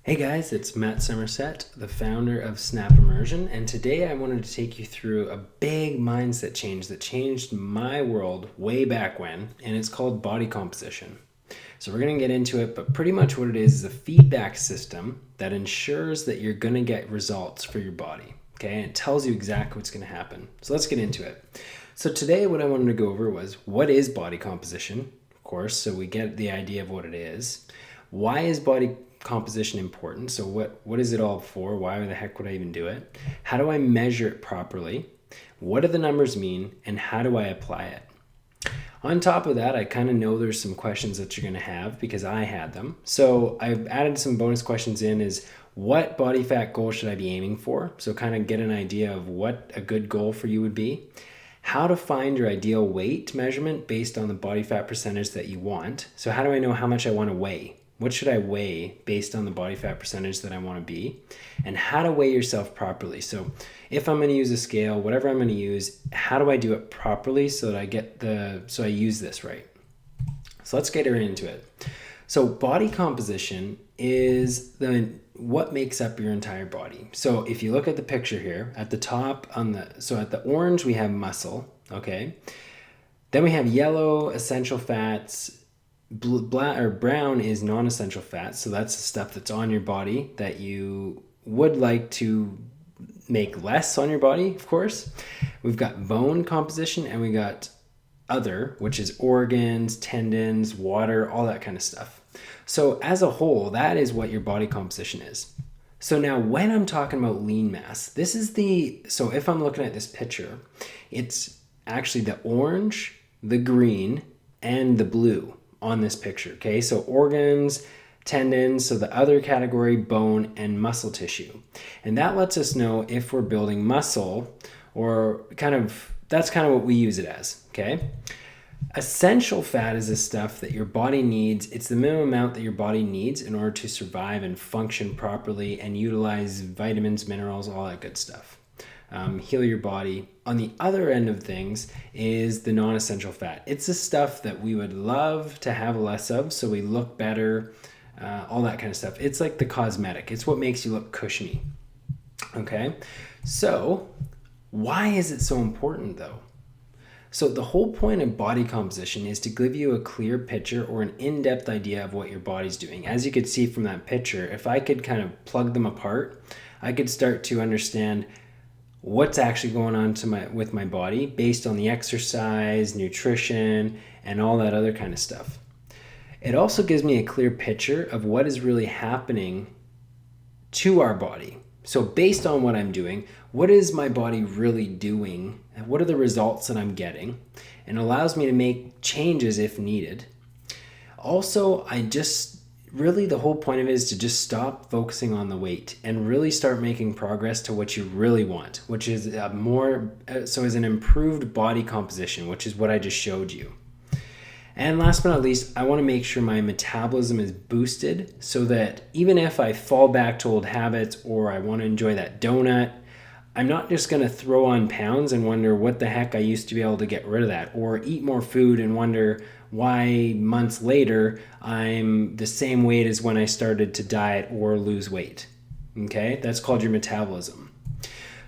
Hey guys, it's Matt Somerset, the founder of Emersion, and today I wanted to take you through a big mindset change that changed my world way back when, and it's called body composition. So we're going to get into it, but pretty much what it is a feedback system that ensures that you're going to get results for your body. Okay, and it tells you exactly what's going to happen. So let's get into it. So today what I wanted to go over was what is body composition, of course, so we get the idea of what it is. Why is body composition important? So what is it all for? Why the heck would I even do it? How do I measure it properly? What do the numbers mean? And how do I apply it? On top of that, I kind of know there's some questions that you're going to have because I had them. So I've added some bonus questions in is what body fat goal should I be aiming for? So kind of get an idea of what a good goal for you would be. How to find your ideal weight measurement based on the body fat percentage that you want. So how do I know how much I want to weigh? What should I weigh based on the body fat percentage that I want to be? And how to weigh yourself properly. So if I'm going to use a scale, whatever I'm going to use, how do I do it properly so that I use this right? So let's get right into it. So body composition is what makes up your entire body. So if you look at the picture here, at the top at the orange we have muscle, okay? Then we have yellow essential fats. Brown is non-essential fat, so that's the stuff that's on your body that you would like to make less on your body, of course. We've got bone composition and we got other, which is organs, tendons, water, all that kind of stuff. So as a whole, that is what your body composition is. So now when I'm talking about lean mass, so if I'm looking at this picture, it's actually the orange, the green, and the blue on this picture, okay? So organs, tendons, so the other category, bone and muscle tissue. And that lets us know if we're building muscle or that's kind of what we use it as, okay? Essential fat is the stuff that your body needs. It's the minimum amount that your body needs in order to survive and function properly and utilize vitamins, minerals, all that good stuff. Heal your body. On the other end of things is the non-essential fat. It's the stuff that we would love to have less of so we look better, all that kind of stuff. It's like the cosmetic. It's what makes you look cushiony. Okay? So why is it so important though? So the whole point of body composition is to give you a clear picture or an in-depth idea of what your body's doing. As you could see from that picture, if I could kind of plug them apart, I could start to understand what's actually going on with my body based on the exercise, nutrition, and all that other kind of stuff. It also gives me a clear picture of what is really happening to our body. So based on what I'm doing, what is my body really doing? What are the results that I'm getting? And it allows me to make changes if needed. Also, the whole point of it is to just stop focusing on the weight and really start making progress to what you really want, which is is an improved body composition, which is what I just showed you. And last but not least, I want to make sure my metabolism is boosted so that even if I fall back to old habits or I want to enjoy that donut, I'm not just going to throw on pounds and wonder what the heck I used to be able to get rid of that, or eat more food and wonder why months later I'm the same weight as when I started to diet or lose weight. Okay, that's called your metabolism.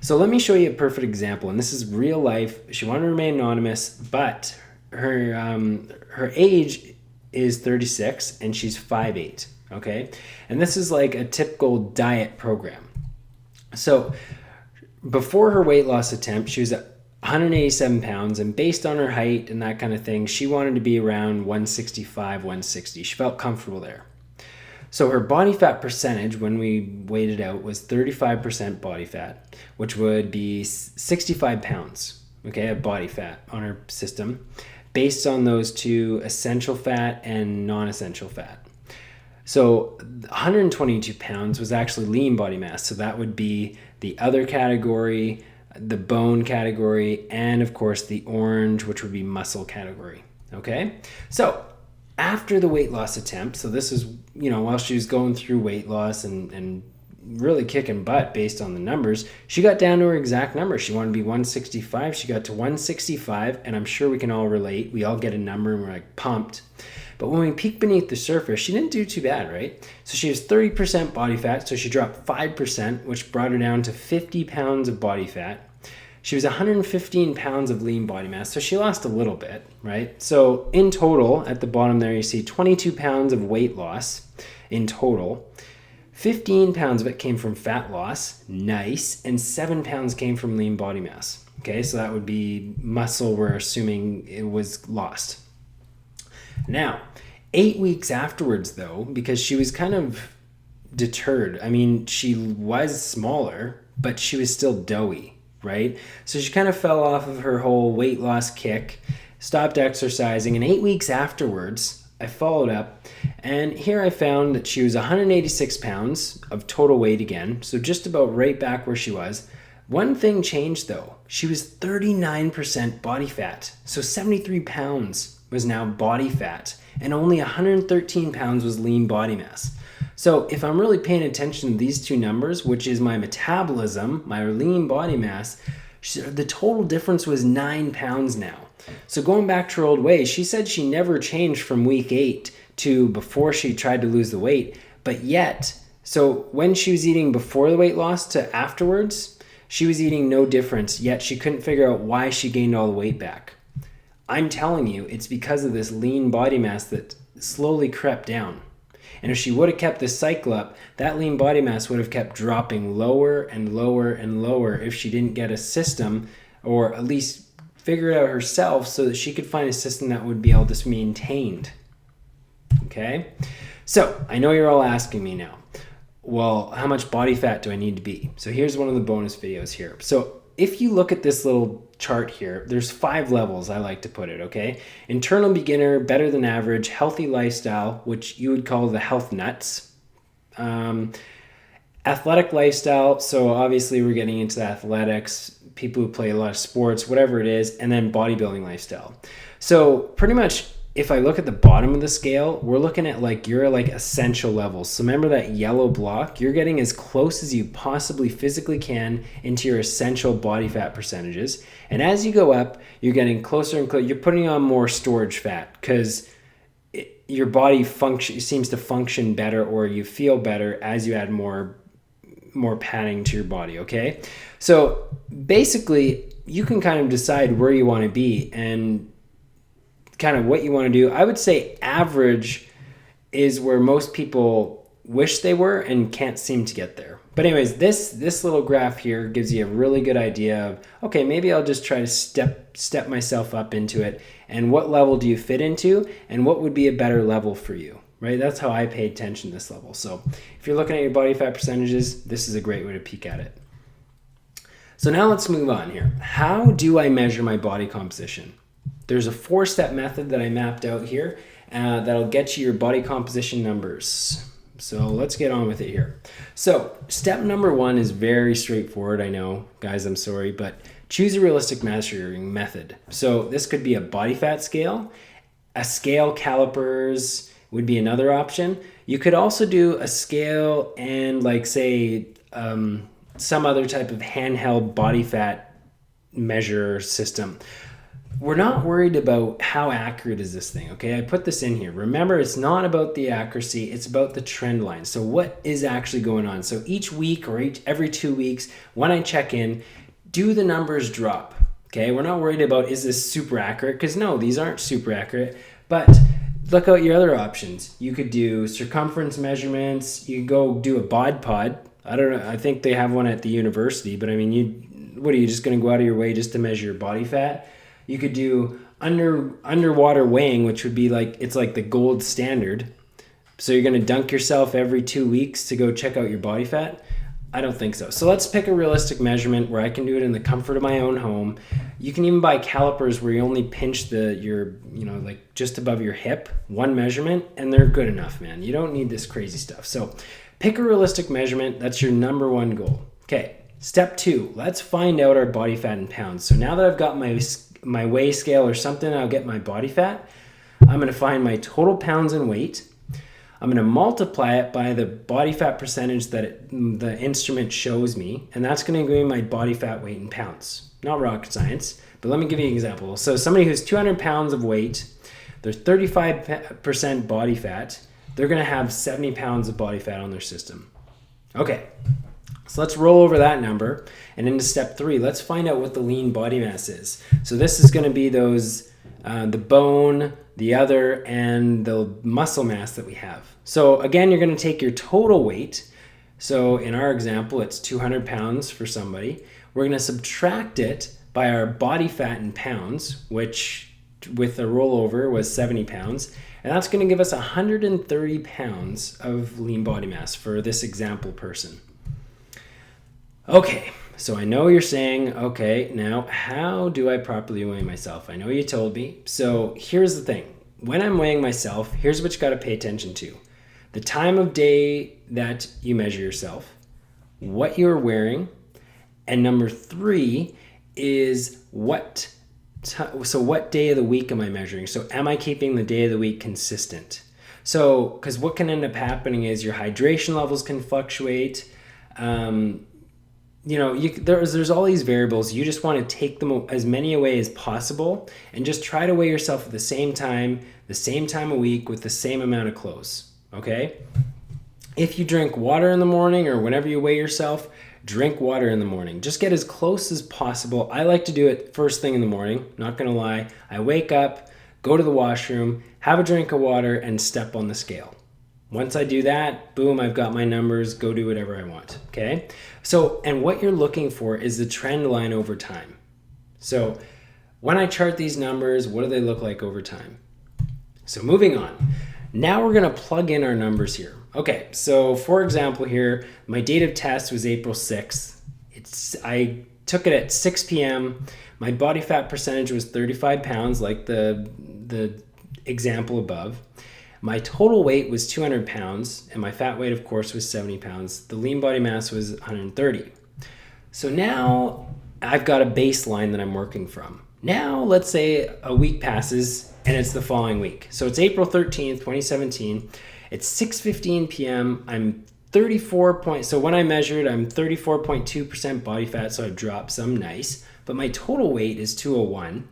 So let me show you a perfect example, and this is real life. She wanted to remain anonymous, but her age is 36 and she's 5'8", okay? And this is like a typical diet program. So before her weight loss attempt, she was at 187 pounds, and based on her height and that kind of thing, she wanted to be around 165, 160. She felt comfortable there. So her body fat percentage, when we weighed it out, was 35% body fat, which would be 65 pounds, okay, of body fat on her system, based on those two essential fat and non-essential fat. So 122 pounds was actually lean body mass. So that would be the other category, the bone category, and of course the orange, which would be muscle category. Okay. So after the weight loss attempt, so this is, while she was going through weight loss and really kicking butt based on the numbers, she got down to her exact number. She wanted to be 165. She got to 165, and I'm sure we can all relate. We all get a number and we're like pumped. But when we peek beneath the surface, she didn't do too bad, right? So she has 30% body fat, so she dropped 5%, which brought her down to 50 pounds of body fat. She was 115 pounds of lean body mass, so she lost a little bit, right? So in total, at the bottom there, you see 22 pounds of weight loss in total. 15 pounds of it came from fat loss, nice, and 7 pounds came from lean body mass. Okay, so that would be muscle we're assuming it was lost. Now, 8 weeks afterwards though, because she was kind of deterred. I mean, she was smaller, but she was still doughy, right? So she kind of fell off of her whole weight loss kick, stopped exercising, and 8 weeks afterwards, I followed up, and here I found that she was 186 pounds of total weight again, so just about right back where she was. One thing changed though. She was 39% body fat, so 73 pounds was now body fat, and only 113 pounds was lean body mass. So if I'm really paying attention to these two numbers, which is my metabolism, my lean body mass, the total difference was 9 pounds now. So going back to her old ways, she said she never changed from week 8 to before she tried to lose the weight. But yet, so when she was eating before the weight loss to afterwards, she was eating no difference, yet she couldn't figure out why she gained all the weight back. I'm telling you, it's because of this lean body mass that slowly crept down. And if she would have kept this cycle up, that lean body mass would have kept dropping lower and lower and lower if she didn't get a system, or at least figure it out herself so that she could find a system that would be able to be maintained. Okay? So, I know you're all asking me now, well, how much body fat do I need to be? So here's one of the bonus videos here. So if you look at this little chart here, there's 5 levels I like to put it, okay? Internal beginner, better than average, healthy lifestyle, which you would call the health nuts. Athletic lifestyle, so obviously we're getting into athletics, people who play a lot of sports, whatever it is, and then bodybuilding lifestyle. So pretty much if I look at the bottom of the scale, we're looking at your essential levels. So remember that yellow block? You're getting as close as you possibly physically can into your essential body fat percentages. And as you go up, you're getting closer and closer. You're putting on more storage fat because your body seems to function better, or you feel better as you add more padding to your body, okay? So basically, you can kind of decide where you want to be and kind of what you want to do. I would say average is where most people wish they were and can't seem to get there. But anyways, this little graph here gives you a really good idea of, okay, maybe I'll just try to step myself up into it, and what level do you fit into, and what would be a better level for you, right? That's how I pay attention to this level. So if you're looking at your body fat percentages, this is a great way to peek at it. So now let's move on here. How do I measure my body composition? There's a 4-step method that I mapped out here that'll get you your body composition numbers. So let's get on with it here. So step number 1 is very straightforward. I know, guys, I'm sorry, but choose a realistic measuring method. So this could be a body fat scale, a scale calipers would be another option. You could also do a scale and some other type of handheld body fat measure system. We're not worried about how accurate is this thing, okay? I put this in here. Remember, it's not about the accuracy, it's about the trend line. So what is actually going on? So each week or every 2 weeks, when I check in, do the numbers drop, okay? We're not worried about, is this super accurate? Because no, these aren't super accurate, but look out your other options. You could do circumference measurements. You could go do a bod pod. I don't know, I think they have one at the university, but I mean, what are you just gonna go out of your way just to measure your body fat? You could do underwater weighing, which would be it's like the gold standard. So you're going to dunk yourself every 2 weeks to go check out your body fat? I don't think so. So let's pick a realistic measurement where I can do it in the comfort of my own home. You can even buy calipers where you only pinch just above your hip, one measurement, and they're good enough, man. You don't need this crazy stuff. So pick a realistic measurement. That's your number 1 goal. Okay. Step 2, let's find out our body fat in pounds. So now that I've got my weigh scale or something, I'll get my body fat. I'm going to find my total pounds in weight. I'm going to multiply it by the body fat percentage that the instrument shows me, and that's going to give me my body fat weight in pounds. Not rocket science, but let me give you an example. So somebody who's 200 pounds of weight, they're 35% body fat, they're going to have 70 pounds of body fat on their system. Okay, so let's roll over that number and into step 3. Let's find out what the lean body mass is. So this is going to be those, the bone, the other, and the muscle mass that we have. So again, you're going to take your total weight. So in our example, it's 200 pounds for somebody. We're going to subtract it by our body fat in pounds, which with a rollover was 70 pounds. And that's going to give us 130 pounds of lean body mass for this example person. Okay, so I know you're saying, okay, now how do I properly weigh myself? I know you told me. So here's the thing. When I'm weighing myself, here's what you got to pay attention to. The time of day that you measure yourself, what you're wearing, and number 3 is what day of the week am I measuring? So am I keeping the day of the week consistent? So, because what can end up happening is your hydration levels can fluctuate. There's all these variables. You just want to take them as many away as possible and just try to weigh yourself at the same time a week with the same amount of clothes. Okay? If you drink water in the morning or whenever you weigh yourself, drink water in the morning. Just get as close as possible. I like to do it first thing in the morning, not gonna lie. I wake up, go to the washroom, have a drink of water, and step on the scale. Once I do that, boom, I've got my numbers, go do whatever I want, okay? So, and what you're looking for is the trend line over time. So when I chart these numbers, what do they look like over time? So moving on. Now we're gonna plug in our numbers here. Okay, so for example here, my date of test was April 6th. I took it at 6 p.m. My body fat percentage was 35 pounds, like the example above. My total weight was 200 pounds, and my fat weight, of course, was 70 pounds. The lean body mass was 130. So now I've got a baseline that I'm working from. Now, let's say a week passes, and it's the following week. So it's April 13th, 2017. It's 6:15 p.m. So when I measured, I'm 34.2% body fat, so I've dropped some, nice. But my total weight is 201.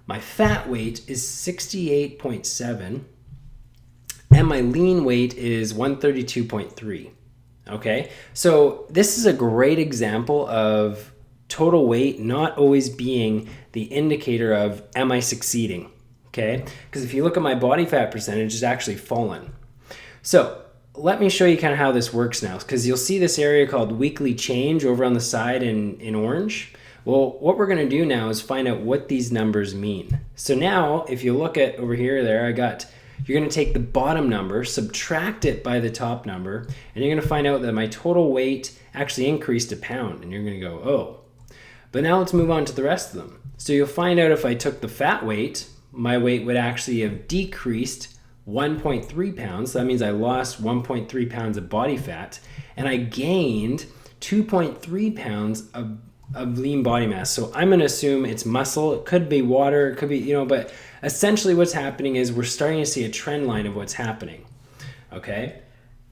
My fat weight is 68.7. And my lean weight is 132.3. Okay, so this is a great example of total weight not always being the indicator of am I succeeding, okay? Because if you look at my body fat percentage, it's actually fallen. So let me show you kind of how this works now, because you'll see this area called weekly change over on the side in orange. Well, what we're going to do now is find out what these numbers mean. So now if you look at over here, you're going to take the bottom number, subtract it by the top number, and you're going to find out that my total weight actually increased a pound, and you're going to go, oh. But now let's move on to the rest of them. So you'll find out if I took the fat weight, my weight would actually have decreased 1.3 pounds. So that means I lost 1.3 pounds of body fat, and I gained 2.3 pounds of lean body mass. So I'm going to assume it's muscle. It could be water. It could be, but essentially what's happening is we're starting to see a trend line of what's happening. Okay?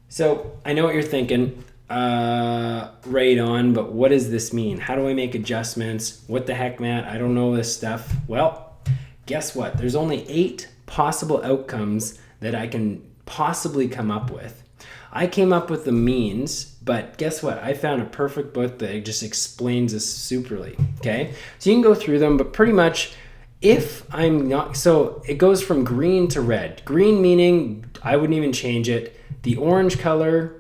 So I know what you're thinking. Right on, but what does this mean? How do I make adjustments? What the heck, Matt? I don't know this stuff. Well, guess what? There's only 8 possible outcomes that I can possibly come up with. I came up with the means, but guess what? I found a perfect book that just explains this superly, okay? So you can go through them, but pretty much if I'm not, so it goes from green to red. Green meaning I wouldn't even change it. The orange color,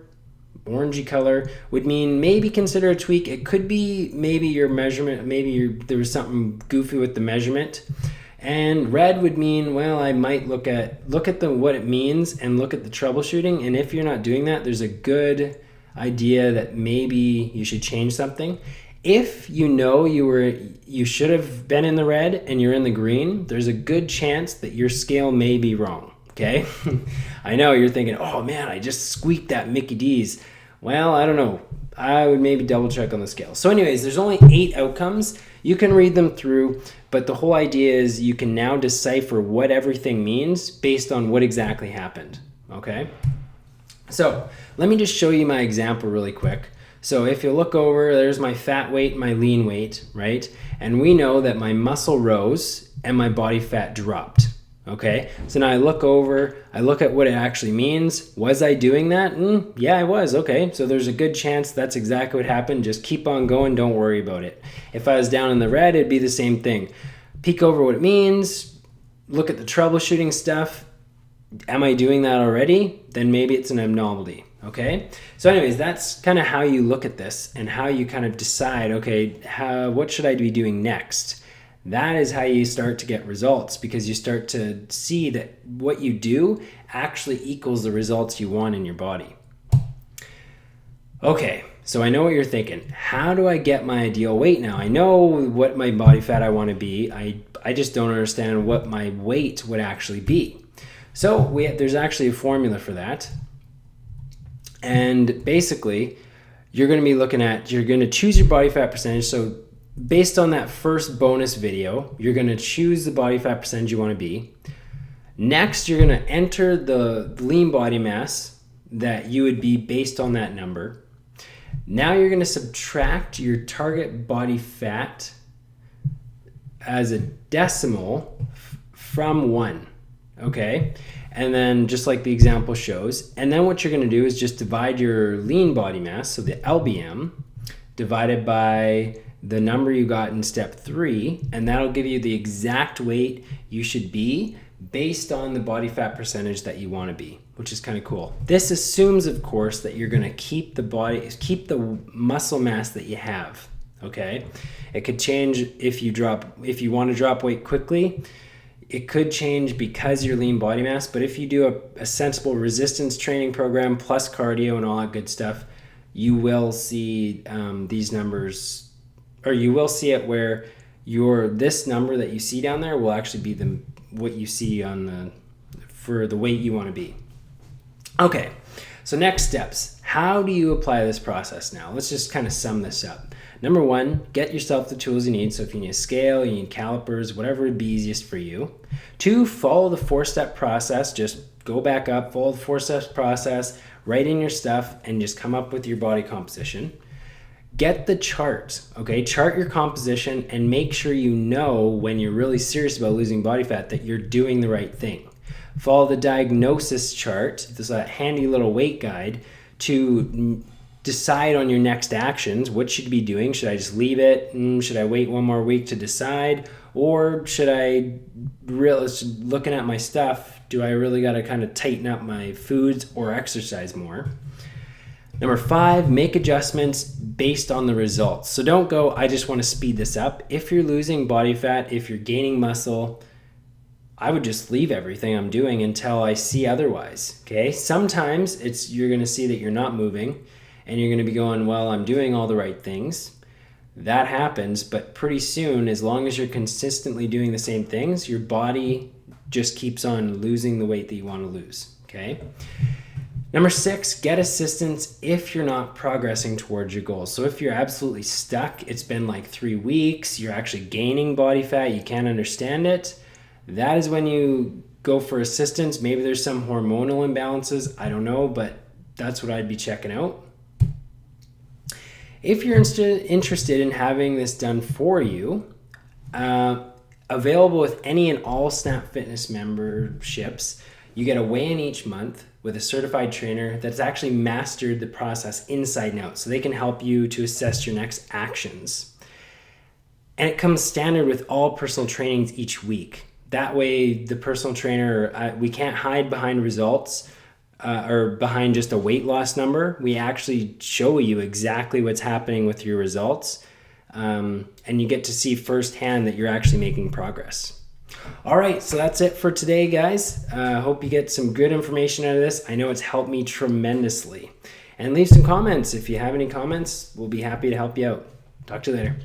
orangey color, would mean maybe consider a tweak. It could be maybe your measurement, there was something goofy with the measurement. And red would mean, well, I might look at what it means and look at the troubleshooting. And if you're not doing that, there's a good idea that maybe you should change something. If you should have been in the red and you're in the green, there's a good chance that your scale may be wrong. Okay? I know you're thinking, oh man, I just squeaked that Mickey D's. Well, I don't know. I would maybe double check on the scale. So anyways, there's only 8 outcomes. You can read them through, but the whole idea is you can now decipher what everything means based on what exactly happened, okay? So let me just show you my example really quick. So if you look over, there's my fat weight, my lean weight, right? And we know that my muscle rose and my body fat dropped, Okay, so now I look at what it actually means. Was I doing that? Yeah, I was. Okay, so there's a good chance that's exactly what happened. Just keep on going. Don't worry about it. If I was down in the red, it'd be the same thing. Peek over what it means. Look at the troubleshooting stuff. Am I doing that already? Then maybe it's an abnormality. Okay, so anyways, that's kind of how you look at this and how you kind of decide, okay, what should I be doing next? That is how you start to get results, because you start to see that what you do actually equals the results you want in your body. Okay, so I know what you're thinking. How do I get my ideal weight now? I know what my body fat I want to be. I just don't understand what my weight would actually be. So there's actually a formula for that. And basically, you're going to choose your body fat percentage. So based on that first bonus video, you're going to choose the body fat percentage you want to be. Next, you're going to enter the lean body mass that you would be based on that number. Now you're going to subtract your target body fat as a decimal from 1. Okay? And then just like the example shows. And then what you're going to do is just divide your lean body mass, so the LBM, divided by the number you got in step 3, and that'll give you the exact weight you should be based on the body fat percentage that you want to be, which is kind of cool. This assumes, of course, that you're going to keep the muscle mass that you have. Okay, it could change if you want to drop weight quickly. It could change because your lean body mass, but if you do a sensible resistance training program plus cardio and all that good stuff, you will see these numbers, or you will see it where this number that you see down there will actually be what you see for the weight you want to be. Okay, so next steps. How do you apply this process now? Let's just kind of sum this up. Number 1, get yourself the tools you need. So if you need a scale, you need calipers, whatever would be easiest for you. 2, follow the 4-step process. Just go back up, follow the 4-step process, write in your stuff, and just come up with your body composition. Get the chart, okay? Chart your composition and make sure you know when you're really serious about losing body fat that you're doing the right thing. Follow the diagnosis chart, this handy little weight guide, to decide on your next actions. What should you be doing? Should I just leave it? Should I wait one more week to decide? Or should I looking at my stuff, do I really got to kind of tighten up my foods or exercise more? Number 5, make adjustments based on the results. So don't go, I just want to speed this up. If you're losing body fat, if you're gaining muscle, I would just leave everything I'm doing until I see otherwise, okay? Sometimes you're going to see that you're not moving and you're going to be going, well, I'm doing all the right things. That happens, but pretty soon, as long as you're consistently doing the same things, your body just keeps on losing the weight that you want to lose, okay? Number 6, get assistance if you're not progressing towards your goals. So if you're absolutely stuck, it's been like 3 weeks, you're actually gaining body fat, you can't understand it, that is when you go for assistance. Maybe there's some hormonal imbalances, I don't know, but that's what I'd be checking out. If you're interested in having this done for you, available with any and all Snap Fitness memberships, you get a weigh-in each month with a certified trainer that's actually mastered the process inside and out, so they can help you to assess your next actions. And it comes standard with all personal trainings each week. That way, the personal trainer, we can't hide behind results or behind just a weight loss number. We actually show you exactly what's happening with your results, and you get to see firsthand that you're actually making progress. All right, so that's it for today, guys. Hope you get some good information out of this. I know it's helped me tremendously. And leave some comments. If you have any comments, we'll be happy to help you out. Talk to you later.